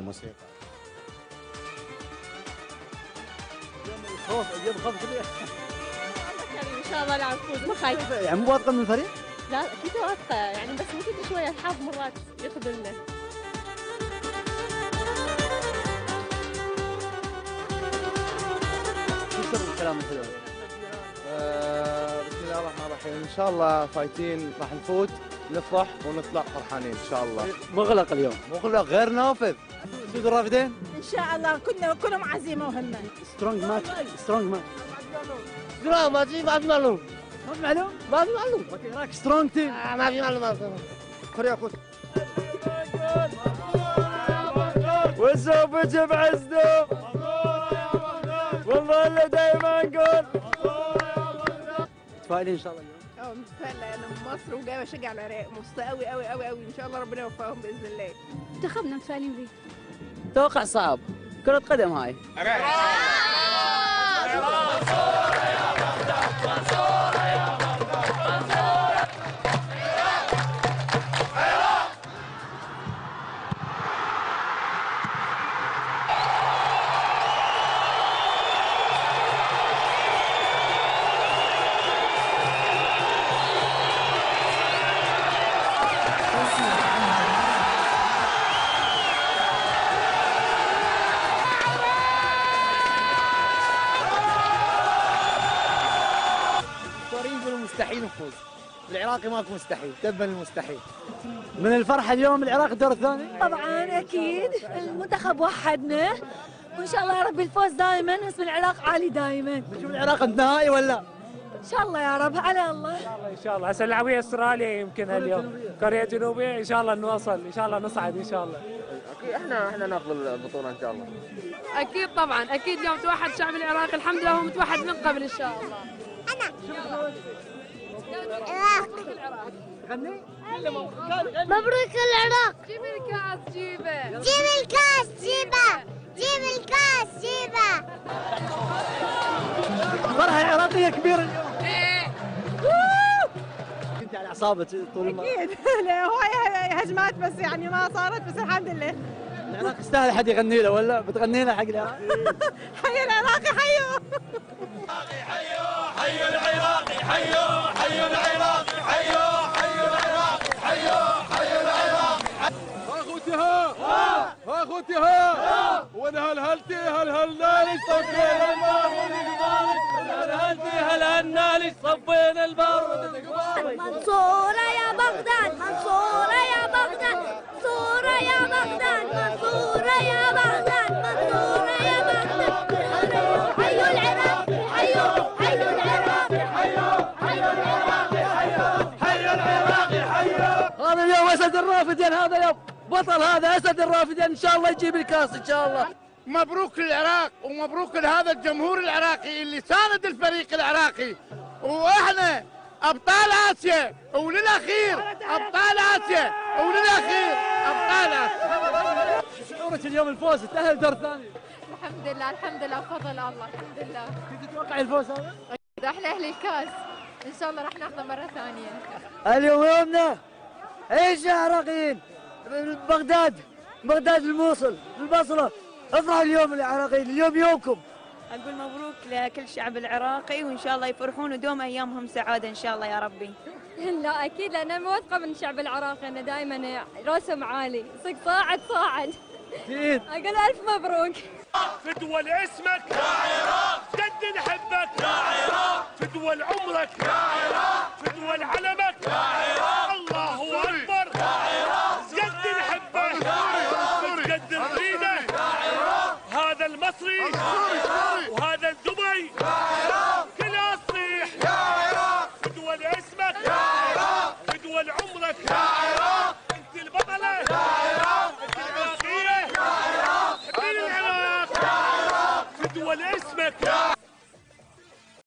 بموسيقى. اليوم خوف كبير. ان شاء الله نلعب فوز، ما خايف. يعني مو واثقه من الفريق؟ لا اكيد واثقه يعني، بس ممكن شويه الحظ مرات يخذلنا. شو سر الكلام الحلو؟ بسم الله الرحمن الرحيم، ان شاء الله فايتين راح نفوت نفرح ونطلع فرحانين ان شاء الله. مغلق اليوم. مغلق غير نافذ. سود الرافدين؟ ان شاء الله كلهم عزيمه وهمه. سترونج ماتش. سترونج ماتش. لا ما في معلوم. ما في معلوم؟ ما في معلوم. راك سترونج تيم. ما في معلومات. فريق وسوف يجيب عزته. والله اللي دايما نقول. متفائلين ان شاء الله اليوم؟ متفائله، انا من مصر وجايه بشجع العراق، مبسوطه قوي قوي قوي قوي، ان شاء الله ربنا يوفقهم باذن الله. منتخبنا متفائلين فيه. توقع صعب، كرة قدم هاي. مستحيل نفوز. العراقي ماكو مستحيل، تبا المستحيل. من الفرحه اليوم العراق الدور الثاني؟ طبعا اكيد، المنتخب وحدنا وان شاء الله يا رب الفوز دائما، اسم العراق عالي دائما. نشوف العراق النهائي ولا؟ ان شاء الله يا رب، على الله. ان شاء الله. هسه نلعب ويا استراليا يمكن هاليوم، كوريا الجنوبيه، ان شاء الله نوصل، ان شاء الله نصعد ان شاء الله. اكيد احنا ناخذ البطوله ان شاء الله. اكيد طبعا، اكيد اليوم توحد الشعب العراقي، الحمد لله هو متوحد من قبل ان شاء الله. مبروك العراق. جيب الكاس جيبه. جيب الكاس جيبه. جيب الكاس جيبه. فرحه عراقيه كبيره اليوم. ايه. انت على اعصابك طول الوقت. اكيد هواي هجمات بس يعني ما صارت، بس الحمد لله. العراق يستاهل حد يغني له ولا بتغني له حق العراق؟ حي العراقي حيو. حي العراقي حيو حي العراقي حيو حي العراقي حيو حي العراقي. اخوتي ها ونهلهلتي هلهلنالي صبينا البارود قبالك. هلهلتي هلهلنالي صبينا البارود قبالك. منصورة يا بغداد، منصورة يا بغداد، منصورة يا بغداد، منصورة يا بغداد، منصورة يا بغداد. حيوا العراق حيوا، حيوا العراق حيوا، حيوا العراق حيوا، حي العراقي حيو. هذا اليوم اسد الرافدين، هذا اليوم بطل، هذا اسد الرافدين، ان شاء الله يجيب الكاس ان شاء الله. مبروك للعراق ومبروك لهذا الجمهور العراقي اللي ساند الفريق العراقي، واحنا ابطال اسيا وللاخير، ابطال اسيا وللاخير، ابطال اسيا. شعورك اليوم الفوز تأهل دور ثاني؟ الحمد لله، الحمد لله بفضل الله، الحمد لله. كنت تتوقع الفوز هذا؟ احلى اهل الكاس، ان شاء الله راح ناخذه مره ثانيه. اليوم يومنا، ايش يا عراقيين؟ بغداد، بغداد، الموصل، البصره، افرحوا اليوم العراقيين، اليوم يومكم. اقول مبروك لكل الشعب العراقي، وان شاء الله يفرحون ودوم ايامهم سعاده ان شاء الله يا ربي. لا اكيد، لان انا واثقه من الشعب العراقي انه دائما راسهم عالي، صدق صاعد صاعد. اكيد. اقول الف مبروك. فدوى لاسمك يا عراق، جد نحبك يا عراق، فدوى لعمرك يا عراق، فدوى لعلمك يا عراق، الله اكبر يا عراق، جد نحبك، جد نريده يا عراق، هذا المصري